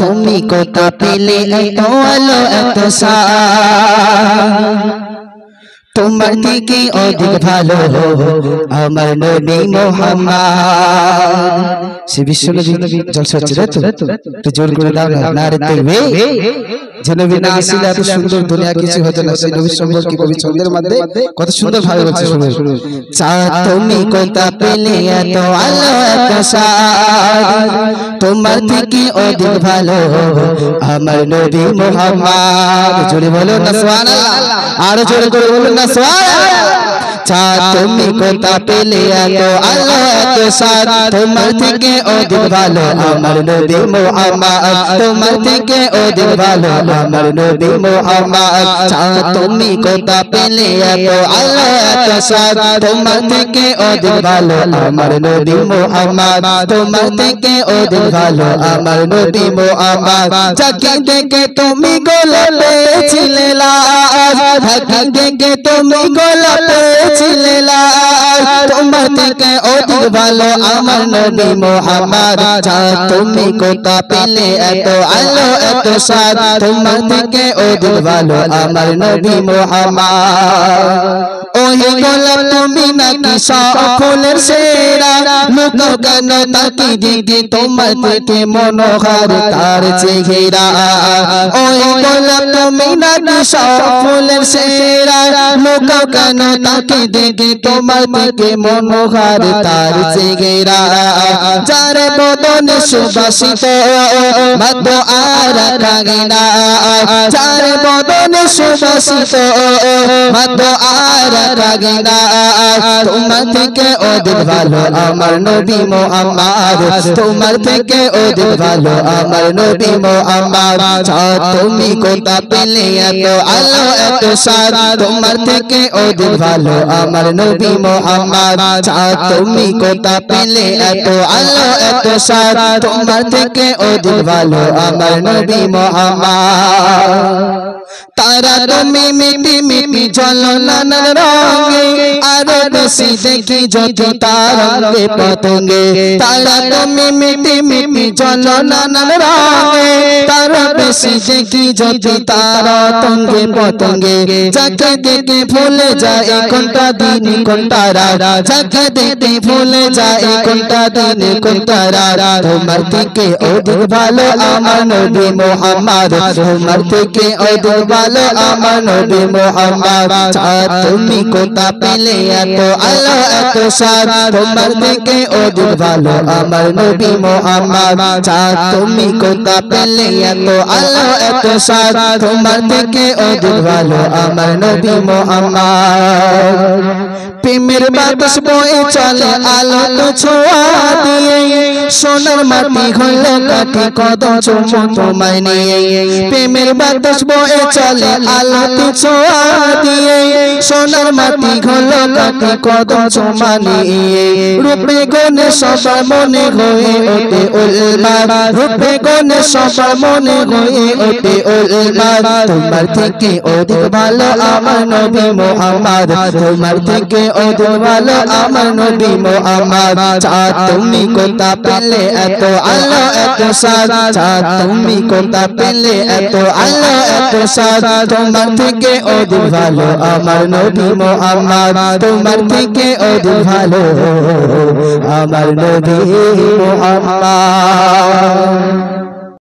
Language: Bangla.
তুমি কোথা পেলে এত আলো এত সাদ তোমার থেকে অধিক ভালো আমার নবী মুহাম্মদ। সে বিশ্বনবী জলসা হচ্ছে তো জোর করে দাও না, নারে তাকবীর। যে নবী না আসলে এত সুন্দর দুনিয়া কিছু হতো না। সেই নবীর সম্পর্কে কবি ছন্দের মধ্যে কত সুন্দর ভাবে বলছে, শুনুন। তুমি কোথা পেলে এত আলো এত সাদ তোমার থেকে অধিক ভালো আমার নবী মুহাম্মদ। জোরে বলো না সুবহানাল্লাহ, আরো জোরে করে বলো না সুবহানাল্লাহ। তুমি কোথা পেলে এত আলো এত সাদ তোমার থেকে অধিক ভালো আমার নবী মুহাম্মদ। তোমার থেকে অধিক ভালো আমার নবী মুহাম্মদ। তুমি কোথা পেলে এত আলো এত সাদ তোমার থেকে অধিক ভালো আমার নবী মুহাম্মদ। তোমার থেকে অধিক ভালো আমার নবী মুহাম্মদ। যাকে দেখে তুমি গোলাপে ছিলে লাল, যাকে দেখে তুমি গোলাপে ছিলে লাল, তোমার থেকে অধিক ভালো আমার নবী মুহাম্মদ। তুমি কোথা পেলে এত আলো এত সাদ তোমার থেকে অধিক ভালো আমার নবী মুহাম্মদ। ওহে গোলাপ তুমি নাকি সব ফুলের সেরা, লুকাও কেন তাকে দিকে তোমার থেকে মনোহর তার চেহারা। ওহে গোলাপ তুমি নাকি সব ফুলের সেরা, লুকাও কেন তাকে দিকে তোমার থেকে মনোহর তার চেহারা। যার বদনে সুবাসিত মধু আর কাগিনা, যার বদনে সুবাসিত মধু আর কাগিনা, তোমার থেকে অধিক ভালো আমার নবী মুহাম্মদ। তোমার থেকে অধিক ভালো আমার নবী মুহাম্মদ। তুমি কোথা পেলে এত আলো এত সাদ তোমার থেকে অধিক ভালো আমার নবী মুহাম্মদ। তুমি কোথা পেলে এত আলো এত সাদ তোমার থেকে অধিক ভালো আমার নবী মুহাম্মদ। তারা তুমি মিটি মিটি জ্বলো নানান রঙে, আরো বেশি দেখি যত তারঙ্গে পতঙ্গে। তারা তুমি মিটি মিটি জ্বলো নানান রঙে, তারা বেশি দেখি যত তারঙ্গে পতঙ্গে। যাকে দেখে ভুলে যায় কোনটা দিন কোনটা রাত, যাকে দেখে ভুলে যায় কোনটা দিন কোনটা রাত। তোমার থেকে অধিক ভালো আমার নবী মুহাম্মদ। তোমার থেকে অধিক ভালো আমার নবী মুহাম্মদ। তুমি কোথা পেলে এত আলো এত সাদ তোমার থেকে অধিক ভালো আমার নবী মুহাম্মদ। তুমি কোথা পেলে এত আলো এত সাদ তোমার থেকে অধিক ভালো আমার নবী মুহাম্মদ। প্রেমের বাতাস বয়ে চলে আলো তো ছোঁয়া দিয়ে, সোনার মাটি হলো কাঠি কদম চুমো তোমায় নিয়ে। প্রেমের বাতাস বয়ে চলে আলো তো ছোঁয়া দিয়ে, সোনার মাটি হলো কাঠি কদম চুমা নিয়ে। রূপে গুণে সবার মনে হয়ে ওঠে উলমাদ, রূপে গুণে সবার মনে হয়ে ওঠে উলমাদ। তোমার থেকে অধিক ভালো আমার নবী মুহাম্মদ। তোমার থেকে অধিক ভালো আমার নবী মুহাম্মদ। তুমি কোথা পেলে এত আলো এত সাদ, তুমি কোথা পেলে এত আলো এত সাদ তোমার থেকে অধিক ভালো আমার নবী মুহাম্মদ। তোমার থেকে অধিক ভালো আমার নবী মুহাম্মদ।